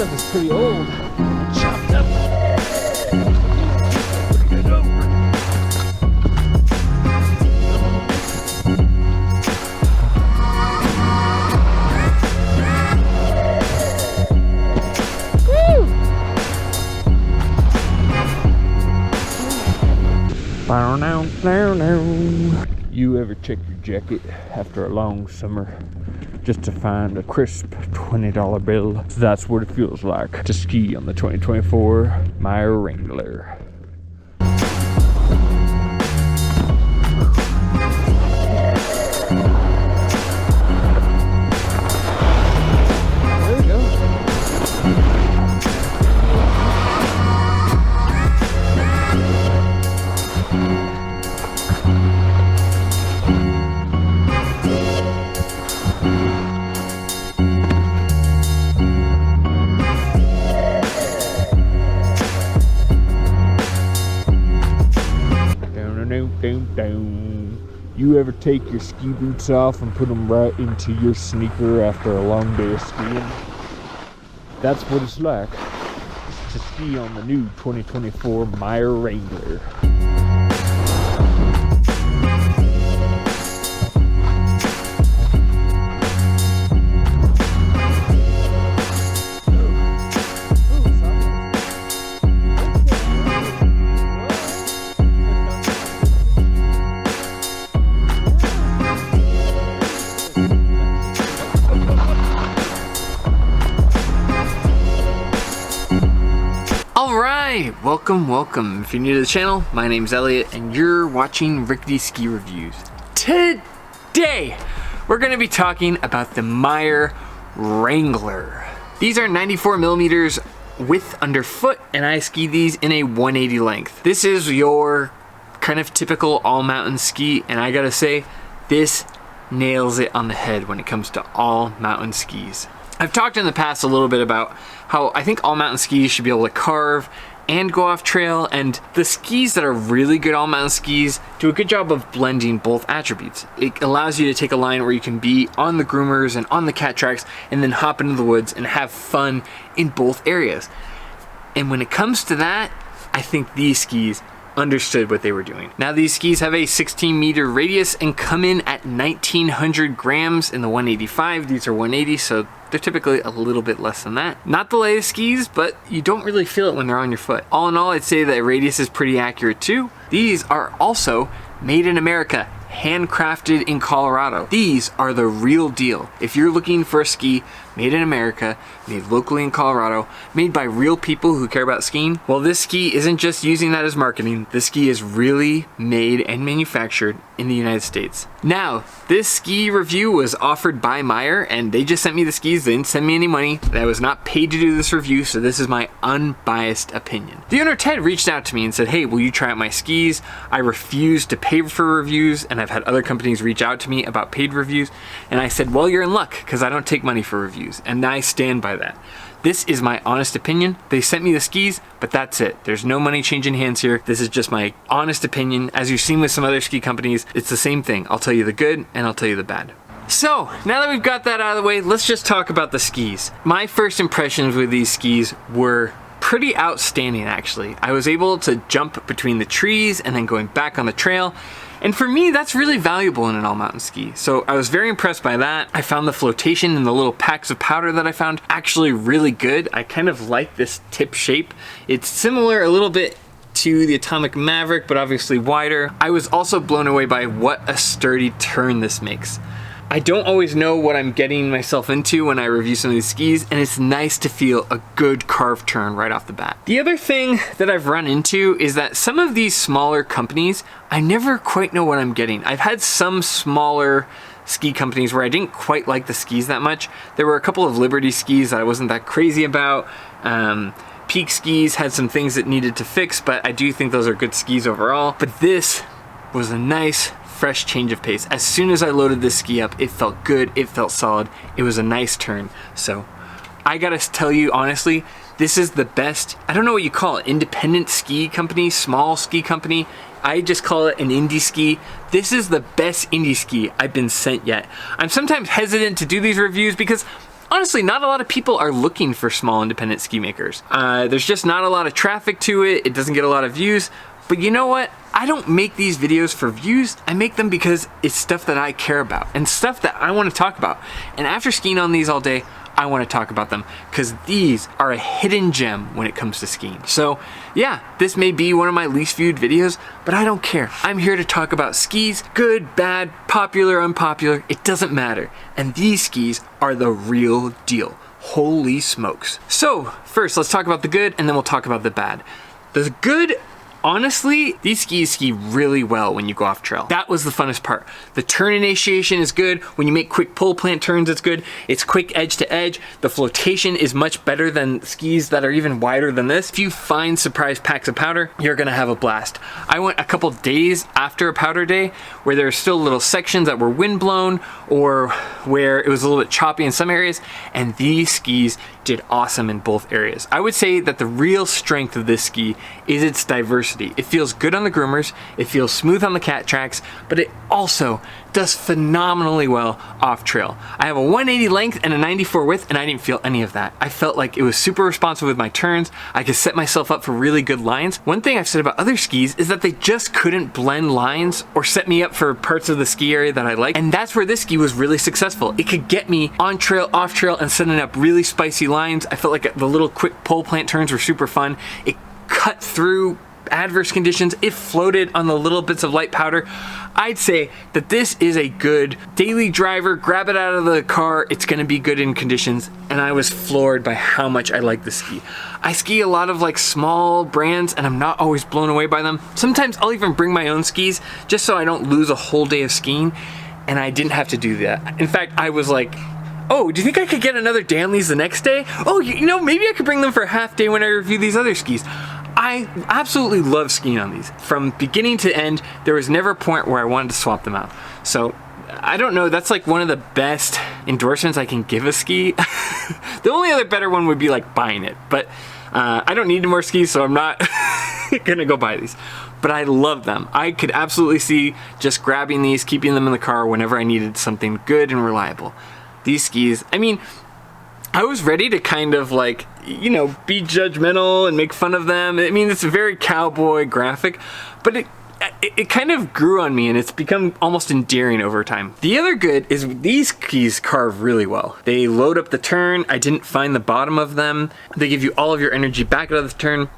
stuff is pretty old. Chopped up. You ever check your jacket after a long summer just to find a crisp $20 bill? That's what it feels like to ski on the 2024 Meier Wrangler. You ever take your ski boots off and put them right into your sneaker after a long day of skiing? That's what it's like to ski on the new 2024 Meier Wrangler. Alright, welcome. If you're new to the channel, my name's Elliot and you're watching Rickety Ski Reviews. Today, we're going to be talking about the Meier Wrangler. These are 94 millimeters width underfoot and I ski these in a 180 length. This is your kind of typical all mountain ski and I gotta say, this nails it on the head when it comes to all mountain skis. I've talked in the past a little bit about how I think all mountain skis should be able to carve and go off trail, and the skis that are really good all mountain skis do a good job of blending both attributes. It allows you to take a line where you can be on the groomers and on the cat tracks and then hop into the woods and have fun in both areas. And when it comes to that, I think these skis understood what they were doing. Now these skis have a 16 meter radius and come in at 1900 grams in the 185. These are 180, so they're typically a little bit less than that. Not the latest skis, but you don't really feel it when they're on your foot. All in all, I'd say that radius is pretty accurate too. These are also made in America, handcrafted in Colorado. These are the real deal. If you're looking for a ski made in America, made locally in Colorado, made by real people who care about skiing, well, this ski isn't just using that as marketing. This ski is really made and manufactured in the United States. Now, this ski review was offered by Meier and they just sent me the skis. They didn't send me any money. I was not paid to do this review, so this is my unbiased opinion. The owner Ted reached out to me and said, hey, will you try out my skis? I refuse to pay for reviews and I've had other companies reach out to me about paid reviews. And I said, well, you're in luck because I don't take money for reviews. And I stand by that. This is my honest opinion. They sent me the skis, but that's it. There's no money changing hands here. This is just my honest opinion. As you've seen with some other ski companies, it's the same thing. I'll tell you the good and I'll tell you the bad. So now that we've got that out of the way, let's just talk about the skis. My first impressions with these skis were pretty outstanding, actually. I was able to jump between the trees and then going back on the trail. And for me, that's really valuable in an all-mountain ski. So I was very impressed by that. I found the flotation and the little packs of powder that I found actually really good. I kind of like this tip shape. It's similar a little bit to the Atomic Maverick, but obviously wider. I was also blown away by what a sturdy turn this makes. I don't always know what I'm getting myself into when I review some of these skis, and it's nice to feel a good carved turn right off the bat. The other thing that I've run into is that some of these smaller companies, I never quite know what I'm getting. I've had some smaller ski companies where I didn't quite like the skis that much. There were a couple of Liberty skis that I wasn't that crazy about. Peak skis had some things that needed to fix, but I do think those are good skis overall. But this was a nice, fresh change of pace. As soon as I loaded this ski up, it felt good, it felt solid, it was a nice turn. So I gotta tell you honestly, this is the best, I don't know what you call it, independent ski company, small ski company. I just call it an indie ski. This is the best indie ski I've been sent yet. I'm sometimes hesitant to do these reviews because honestly, not a lot of people are looking for small independent ski makers. There's just not a lot of traffic to it. It doesn't get a lot of views. But you know what? I don't make these videos for views. I make them because it's stuff that I care about and stuff that I want to talk about. And after skiing on these all day, I want to talk about them because these are a hidden gem when it comes to skiing. So yeah, this may be one of my least viewed videos, but I don't care. I'm here to talk about skis, good, bad, popular, unpopular, it doesn't matter. And these skis are the real deal. Holy smokes. So first, let's talk about the good and then we'll talk about the bad. The good, honestly, these skis ski really well when you go off trail. That was the funnest part. The turn initiation is good. When you make quick pole plant turns, it's good. It's quick edge to edge. The flotation is much better than skis that are even wider than this. If you find surprise packs of powder, you're gonna have a blast. I went a couple days after a powder day where there were still little sections that were wind blown or where it was a little bit choppy in some areas, and these skis did awesome in both areas. I would say that the real strength of this ski is its diversity. It feels good on the groomers, it feels smooth on the cat tracks, but it also does phenomenally well off trail. I have a 180 length and a 94 width, and I didn't feel any of that. I felt like it was super responsive with my turns. I could set myself up for really good lines. One thing I've said about other skis is that they just couldn't blend lines or set me up for parts of the ski area that I like, and that's where this ski was really successful. It could get me on trail, off trail, and setting up really spicy lines. I felt like the little quick pole plant turns were super fun. It cut through adverse conditions. It floated on the little bits of light powder. I'd say that this is a good daily driver. Grab it out of the car. It's going to be good in conditions. And I was floored by how much I like the ski. I ski a lot of like small brands and I'm not always blown away by them. Sometimes I'll even bring my own skis just so I don't lose a whole day of skiing. And I didn't have to do that. In fact, I was like, oh, do you think I could get another Danley's the next day? Oh, you know, maybe I could bring them for a half day when I review these other skis. I absolutely love skiing on these. From beginning to end, there was never a point where I wanted to swap them out. So, I don't know, that's like one of the best endorsements I can give a ski. The only other better one would be like buying it, but I don't need more skis, so I'm not gonna go buy these. But I love them. I could absolutely see just grabbing these, keeping them in the car whenever I needed something good and reliable. These skis, I mean, I was ready to kind of like, you know, be judgmental and make fun of them. I mean, it's a very cowboy graphic, but it kind of grew on me and it's become almost endearing over time. The other good is these skis carve really well. They load up the turn. I didn't find the bottom of them. They give you all of your energy back out of the turn.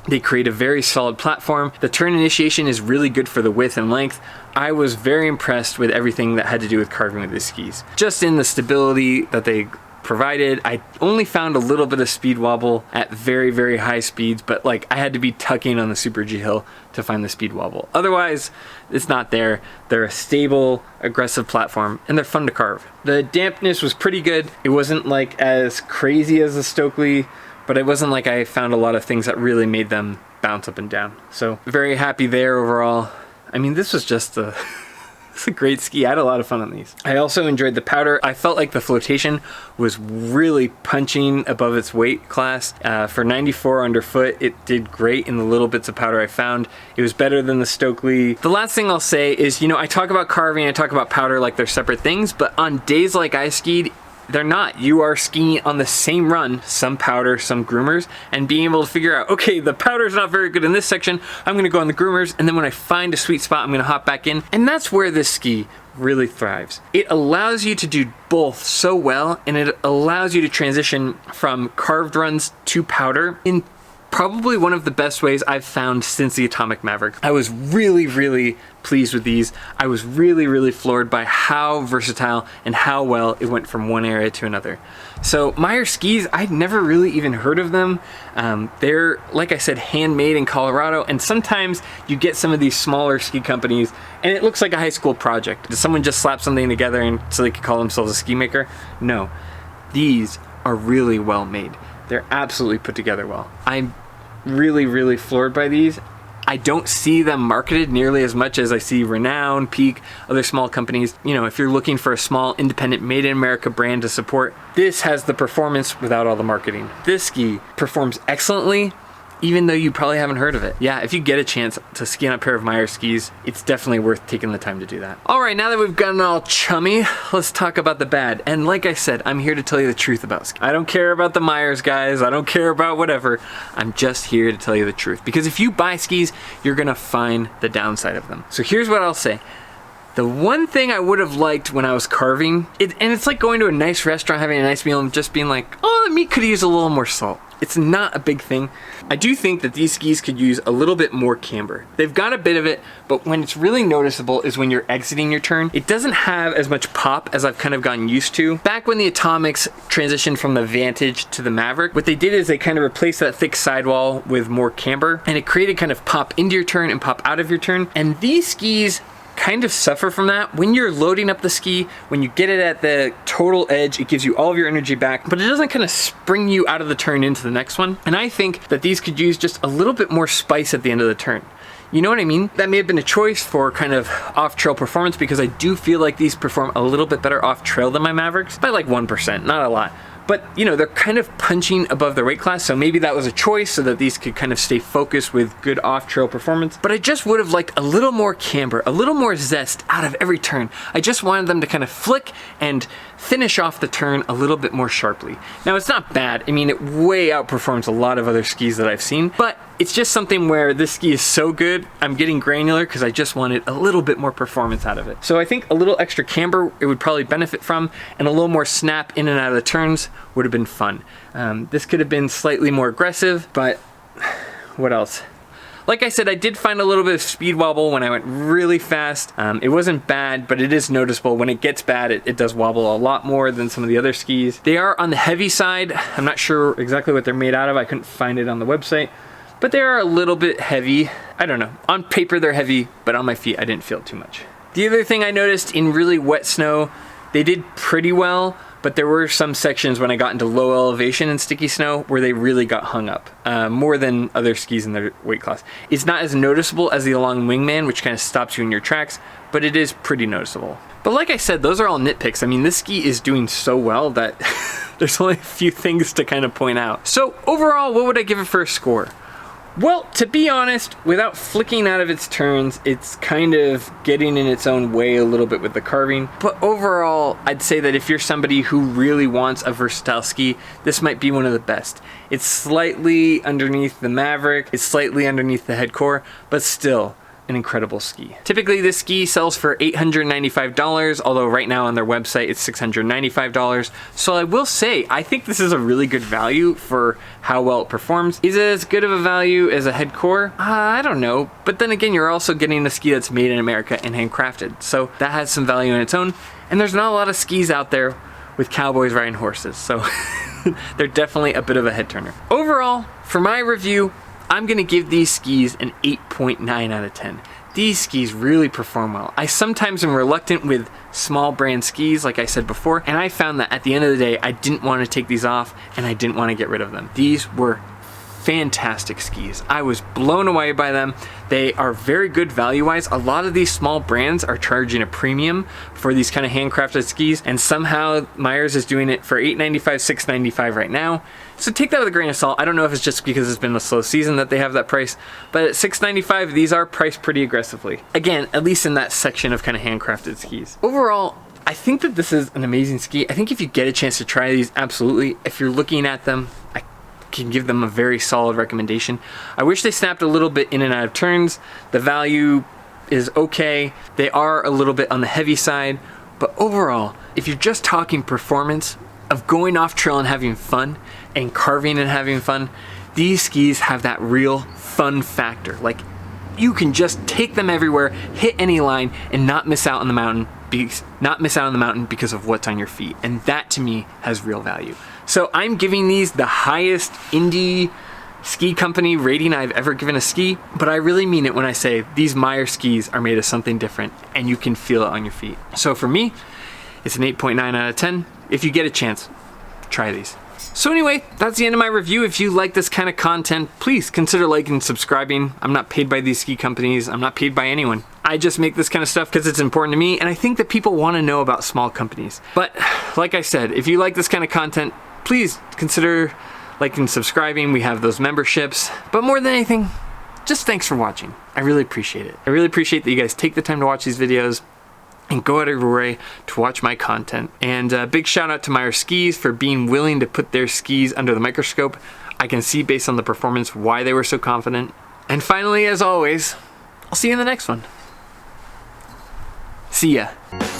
They create a very solid platform. The turn initiation is really good for the width and length. I was very impressed with everything that had to do with carving with these skis. Just in the stability that they provided. I only found a little bit of speed wobble at very, very high speeds, but like I had to be tucking on the Super G hill to find the speed wobble. Otherwise, it's not there. They're a stable, aggressive platform, and they're fun to carve. The dampness was pretty good. It wasn't like as crazy as the Stokely, but it wasn't like I found a lot of things that really made them bounce up and down. So very happy there overall. I mean, this was just it's a great ski. I had a lot of fun on these. I also enjoyed the powder. I felt like the flotation was really punching above its weight class. For 94 underfoot, it did great in the little bits of powder I found. It was better than the Stokely. The last thing I'll say is, you know, I talk about carving, I talk about powder like they're separate things, but on days like I skied, they're not. You are skiing on the same run, some powder, some groomers, and being able to figure out, okay, the powder's not very good in this section, I'm gonna go on the groomers, and then when I find a sweet spot, I'm gonna hop back in. And that's where this ski really thrives. It allows you to do both so well, and it allows you to transition from carved runs to powder in probably one of the best ways I've found since the Atomic Maverick. I was really, really pleased with these. I was really, really floored by how versatile and how well it went from one area to another. So Meier skis, I'd never really even heard of them. They're, like I said, handmade in Colorado, and sometimes you get some of these smaller ski companies and it looks like a high school project. Did someone just slap something together and so they could call themselves a ski maker? No, these are really well made. They're absolutely put together well. I'm really, really floored by these. I don't see them marketed nearly as much as I see Renown, Peak, other small companies. You know, if you're looking for a small, independent, made in America brand to support, this has the performance without all the marketing. This ski performs excellently. even though you probably haven't heard of it. Yeah, if you get a chance to ski on a pair of Meier skis, it's definitely worth taking the time to do that. All right, now that we've gotten all chummy, let's talk about the bad. And like I said, I'm here to tell you the truth about ski. I don't care about the Meiers, guys. I don't care about whatever. I'm just here to tell you the truth. Because if you buy skis, you're gonna find the downside of them. So here's what I'll say. The one thing I would have liked when I was carving, and it's like going to a nice restaurant, having a nice meal, and just being like, oh, the meat could use a little more salt. It's not a big thing. I do think that these skis could use a little bit more camber. They've got a bit of it, but when it's really noticeable is when you're exiting your turn. It doesn't have as much pop as I've kind of gotten used to. Back when the Atomics transitioned from the Vantage to the Maverick, what they did is they kind of replaced that thick sidewall with more camber, and it created kind of pop into your turn and pop out of your turn. And these skis kind of suffer from that. When you're loading up the ski, when you get it at the total edge, it gives you all of your energy back, but it doesn't kind of spring you out of the turn into the next one. And I think that these could use just a little bit more spice at the end of the turn. You know what I mean? That may have been a choice for kind of off-trail performance, because I do feel like these perform a little bit better off-trail than my Mavericks, by like 1%, not a lot. But, you know, they're kind of punching above their weight class, so maybe that was a choice so that these could kind of stay focused with good off-trail performance. But I just would have liked a little more camber, a little more zest out of every turn. I just wanted them to kind of flick and finish off the turn a little bit more sharply. Now, it's not bad. I mean, it way outperforms a lot of other skis that I've seen, but it's just something where this ski is so good, I'm getting granular because I just wanted a little bit more performance out of it. So I think a little extra camber it would probably benefit from, and a little more snap in and out of the turns would have been fun. This could have been slightly more aggressive, but what else? Like I said, I did find a little bit of speed wobble when I went really fast. It wasn't bad, but it is noticeable. When it gets bad, it does wobble a lot more than some of the other skis. They are on the heavy side. I'm not sure exactly what they're made out of. I couldn't find it on the website, but they are a little bit heavy. I don't know. On paper, they're heavy, but on my feet, I didn't feel it too much. The other thing I noticed in really wet snow, they did pretty well, but there were some sections when I got into low elevation and sticky snow where they really got hung up, more than other skis in their weight class. It's not as noticeable as the Along Wingman, which kind of stops you in your tracks, but it is pretty noticeable. But like I said, those are all nitpicks. I mean, this ski is doing so well that there's only a few things to kind of point out. So overall, what would I give it for a score? Well, to be honest, without flicking out of its turns, it's kind of getting in its own way a little bit with the carving. But overall, I'd say that if you're somebody who really wants a versatile ski, this might be one of the best. It's slightly underneath the Maverick, it's slightly underneath the head core, but still an incredible ski. Typically this ski sells for $895, although right now on their website it's $695. So I will say, I think this is a really good value for how well it performs. Is it as good of a value as a head core? I don't know. But then again, you're also getting a ski that's made in America and handcrafted. So that has some value in its own. And there's not a lot of skis out there with cowboys riding horses. So they're definitely a bit of a head turner. Overall, for my review, I'm gonna give these skis an 8.9 out of 10. These skis really perform well. I sometimes am reluctant with small brand skis, like I said before, and I found that at the end of the day, I didn't want to take these off and I didn't want to get rid of them. These were fantastic skis. I was blown away by them. They are very good value-wise. A lot of these small brands are charging a premium for these kind of handcrafted skis, and somehow Meier's is doing it for $895, $695 right now. So take that with a grain of salt. I don't know if it's just because it's been a slow season that they have that price, but at $695, these are priced pretty aggressively. Again, at least in that section of kind of handcrafted skis. Overall, I think that this is an amazing ski. I think if you get a chance to try these, absolutely. If you're looking at them, I can give them a very solid recommendation. I wish they snapped a little bit in and out of turns. The value is okay. They are a little bit on the heavy side, but overall, if you're just talking performance of going off trail and having fun and carving and having fun, these skis have that real fun factor. Like, you can just take them everywhere, hit any line, and not miss out on the mountain because of what's on your feet. And that to me has real value. So I'm giving these the highest indie ski company rating I've ever given a ski, but I really mean it when I say these Meier skis are made of something different and you can feel it on your feet. So for me, it's an 8.9 out of 10. If you get a chance, try these. So anyway, that's the end of my review. If you like this kind of content, please consider liking and subscribing. I'm not paid by these ski companies. I'm not paid by anyone. I just make this kind of stuff because it's important to me, and I think that people want to know about small companies. But like I said, if you like this kind of content, please consider liking and subscribing. We have those memberships. But more than anything, just thanks for watching. I really appreciate it. I really appreciate that you guys take the time to watch these videos and go out of your way to watch my content. And a big shout out to Meier Skis for being willing to put their skis under the microscope. I can see based on the performance why they were so confident. And finally, as always, I'll see you in the next one. See ya.